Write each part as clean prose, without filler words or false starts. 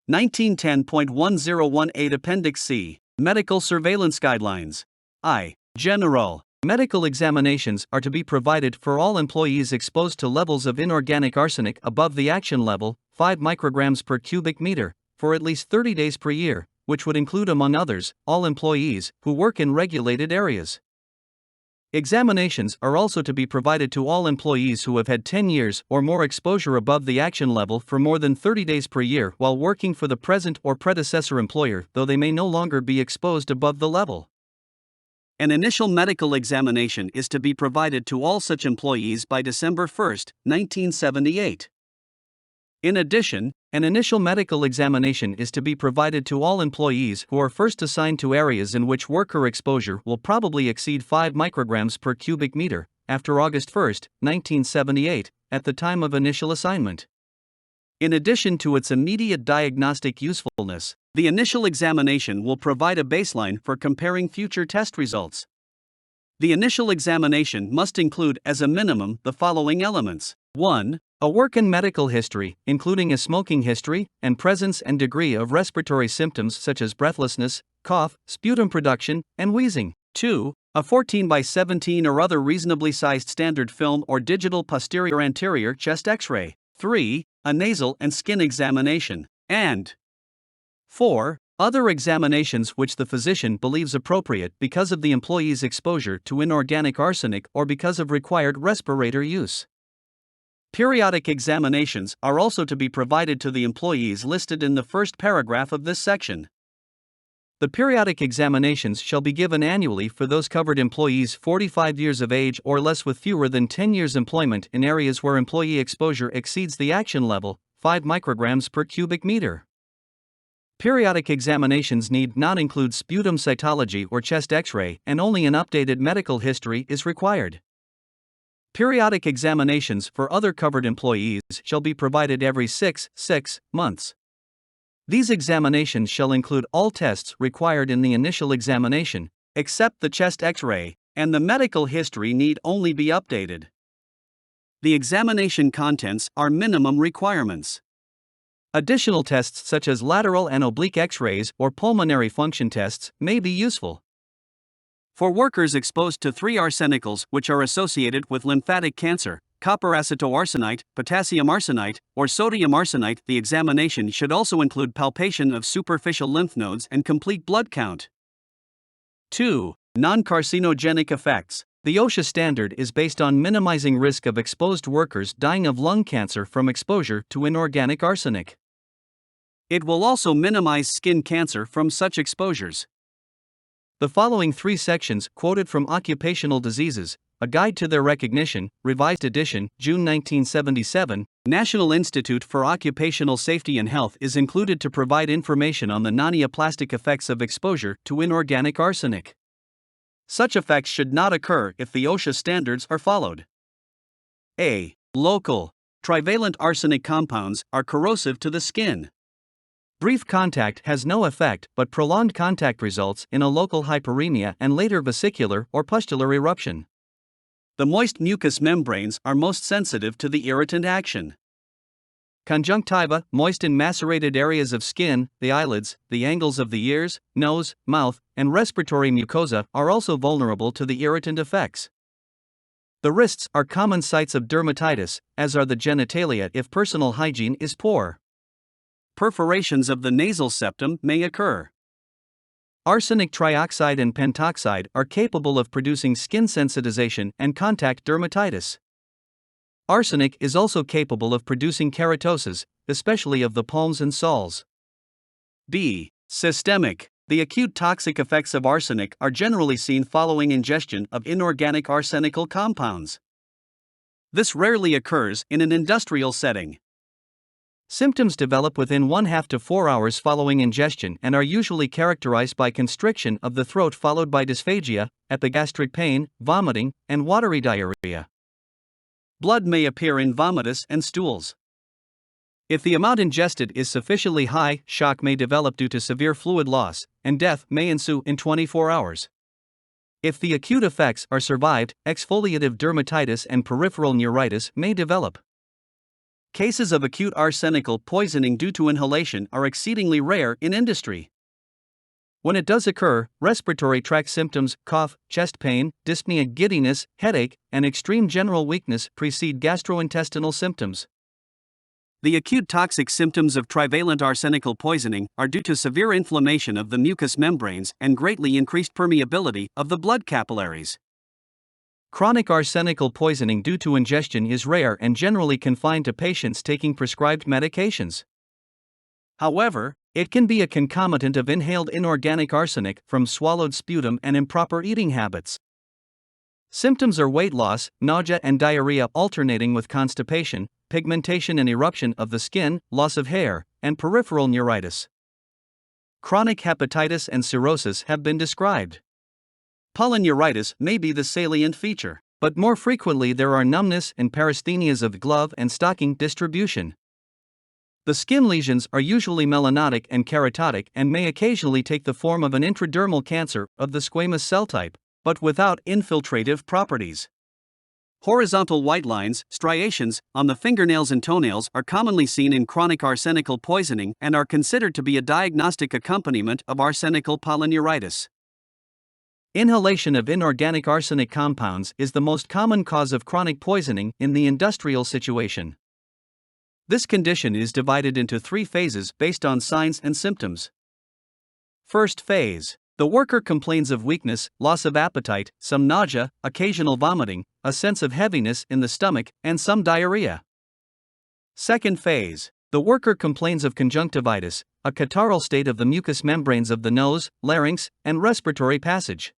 1910.1018 Appendix C, Medical Surveillance Guidelines. I. General. Medical examinations are to be provided for all employees exposed to levels of inorganic arsenic above the action level, 5 micrograms per cubic meter, for at least 30 days per year, which would include, among others, all employees who work in regulated areas. Examinations are also to be provided to all employees who have had 10 years or more exposure above the action level for more than 30 days per year while working for the present or predecessor employer, though they may no longer be exposed above the level. An initial medical examination is to be provided to all such employees by December 1, 1978. In addition, an initial medical examination is to be provided to all employees who are first assigned to areas in which worker exposure will probably exceed 5 micrograms per cubic meter, after August 1, 1978, at the time of initial assignment. In addition to its immediate diagnostic usefulness, the initial examination will provide a baseline for comparing future test results. The initial examination must include as a minimum the following elements. 1. A work and medical history, including a smoking history, and presence and degree of respiratory symptoms such as breathlessness, cough, sputum production, and wheezing. 2. A 14 by 17 or other reasonably sized standard film or digital posterior anterior chest X-ray. 3. A nasal and skin examination. And 4. Other examinations which the physician believes appropriate because of the employee's exposure to inorganic arsenic or because of required respirator use. Periodic examinations are also to be provided to the employees listed in the first paragraph of this section. The periodic examinations shall be given annually for those covered employees 45 years of age or less with fewer than 10 years employment in areas where employee exposure exceeds the action level, 5 micrograms per cubic meter. Periodic examinations need not include sputum cytology or chest X-ray, and only an updated medical history is required. Periodic examinations for other covered employees shall be provided every 6 months. These examinations shall include all tests required in the initial examination, except the chest X-ray, and the medical history need only be updated. The examination contents are minimum requirements. Additional tests such as lateral and oblique X-rays or pulmonary function tests may be useful. For workers exposed to 3 arsenicals which are associated with lymphatic cancer, copper acetoarsenite, potassium arsenite, or sodium arsenite, the examination should also include palpation of superficial lymph nodes and complete blood count. 2. Non-carcinogenic effects. The OSHA standard is based on minimizing risk of exposed workers dying of lung cancer from exposure to inorganic arsenic. It will also minimize skin cancer from such exposures. The following 3 sections, quoted from Occupational Diseases, A Guide to Their Recognition, Revised Edition, June 1977, National Institute for Occupational Safety and Health, is included to provide information on the non-neoplastic effects of exposure to inorganic arsenic. Such effects should not occur if the OSHA standards are followed. A. Local. Trivalent arsenic compounds are corrosive to the skin. Brief contact has no effect, but prolonged contact results in a local hyperemia and later vesicular or pustular eruption. The moist mucous membranes are most sensitive to the irritant action. Conjunctiva, moist in macerated areas of skin, the eyelids, the angles of the ears, nose, mouth, and respiratory mucosa are also vulnerable to the irritant effects. The wrists are common sites of dermatitis, as are the genitalia if personal hygiene is poor. Perforations of the nasal septum may occur. Arsenic trioxide and pentoxide are capable of producing skin sensitization and contact dermatitis. Arsenic is also capable of producing keratosis, especially of the palms and soles. B. Systemic. The acute toxic effects of arsenic are generally seen following ingestion of inorganic arsenical compounds. This rarely occurs in an industrial setting. Symptoms develop within 1/2 to 4 hours following ingestion and are usually characterized by constriction of the throat followed by dysphagia, epigastric pain, vomiting, and watery diarrhea. Blood may appear in vomitus and stools. If the amount ingested is sufficiently high, shock may develop due to severe fluid loss, and death may ensue in 24 hours. If the acute effects are survived, exfoliative dermatitis and peripheral neuritis may develop. Cases of acute arsenical poisoning due to inhalation are exceedingly rare in industry. When it does occur, respiratory tract symptoms, cough, chest pain, dyspnea, giddiness, headache, and extreme general weakness precede gastrointestinal symptoms. The acute toxic symptoms of trivalent arsenical poisoning are due to severe inflammation of the mucous membranes and greatly increased permeability of the blood capillaries. Chronic arsenical poisoning due to ingestion is rare and generally confined to patients taking prescribed medications. However, it can be a concomitant of inhaled inorganic arsenic from swallowed sputum and improper eating habits. Symptoms are weight loss, nausea and diarrhea alternating with constipation, pigmentation and eruption of the skin, loss of hair, and peripheral neuritis. Chronic hepatitis and cirrhosis have been described. Polyneuritis may be the salient feature, but more frequently there are numbness and parasthenias of glove and stocking distribution. The skin lesions are usually melanotic and keratotic and may occasionally take the form of an intradermal cancer of the squamous cell type, but without infiltrative properties. Horizontal white lines, striations, on the fingernails and toenails are commonly seen in chronic arsenical poisoning and are considered to be a diagnostic accompaniment of arsenical polyneuritis. Inhalation of inorganic arsenic compounds is the most common cause of chronic poisoning in the industrial situation. This condition is divided into 3 phases based on signs and symptoms. First phase. The worker complains of weakness, loss of appetite, some nausea, occasional vomiting, a sense of heaviness in the stomach, and some diarrhea. Second phase. The worker complains of conjunctivitis, a catarrhal state of the mucous membranes of the nose, larynx, and respiratory passage.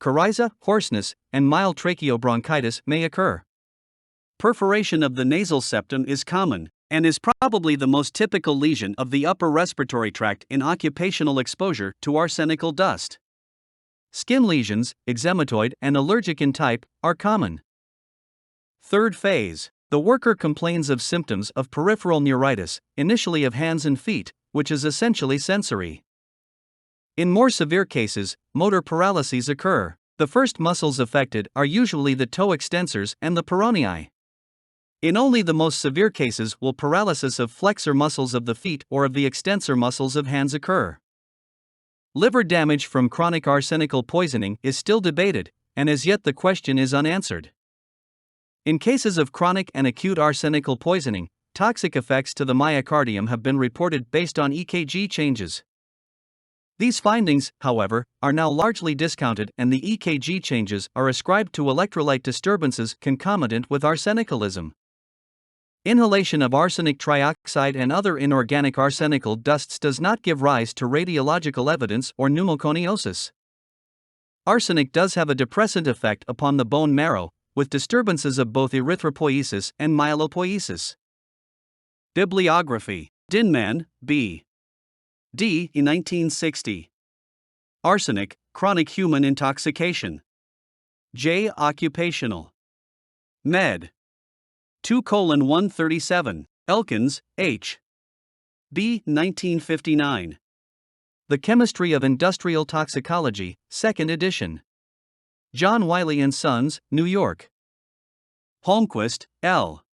Coryza, hoarseness, and mild tracheobronchitis may occur. Perforation of the nasal septum is common, and is probably the most typical lesion of the upper respiratory tract in occupational exposure to arsenical dust. Skin lesions, eczematoid and allergic in type, are common. Third phase. The worker complains of symptoms of peripheral neuritis, initially of hands and feet, which is essentially sensory. In more severe cases, motor paralyses occur. The first muscles affected are usually the toe extensors and the peronei. In only the most severe cases will paralysis of flexor muscles of the feet or of the extensor muscles of hands occur. Liver damage from chronic arsenical poisoning is still debated, and as yet the question is unanswered. In cases of chronic and acute arsenical poisoning, toxic effects to the myocardium have been reported based on EKG changes. These findings, however, are now largely discounted and the EKG changes are ascribed to electrolyte disturbances concomitant with arsenicism. Inhalation of arsenic trioxide and other inorganic arsenical dusts does not give rise to radiological evidence or pneumoconiosis. Arsenic does have a depressant effect upon the bone marrow, with disturbances of both erythropoiesis and myelopoiesis. Bibliography. Dinman, B. D. 1960. Arsenic, Chronic Human Intoxication. J. Occupational. Med. 2:137. Elkins, H. B. 1959. The Chemistry of Industrial Toxicology, 2nd edition. John Wiley & Sons, New York. Holmquist, L.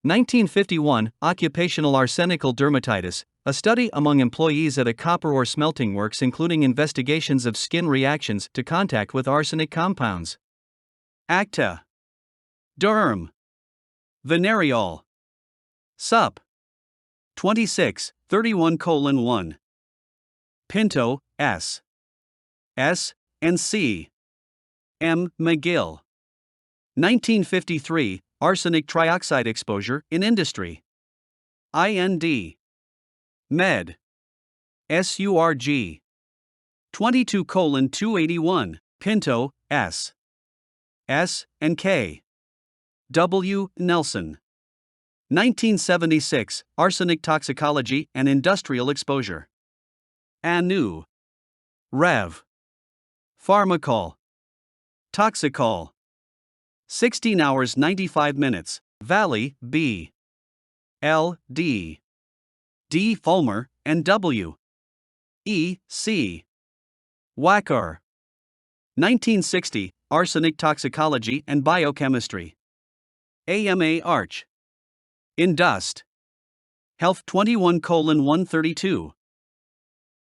1951. Occupational arsenical dermatitis, a study among employees at a copper ore smelting works including investigations of skin reactions to contact with arsenic compounds. Acta. Derm. Venereal. Sup. 26, 31:1. Pinto, S. S. and C. M. McGill. 1953, Arsenic trioxide exposure in industry. IND. Med. SURG. 22:281, Pinto, S. S. and K. W. Nelson. 1976, Arsenic Toxicology and Industrial Exposure. ANU. Rev. Pharmacol. Toxicol. 16 hours 95 minutes, Valley, B. L. D. D. Fulmer, and W. E. C. Wacker. 1960, Arsenic Toxicology and Biochemistry. AMA Arch. In dust. Health 21:132.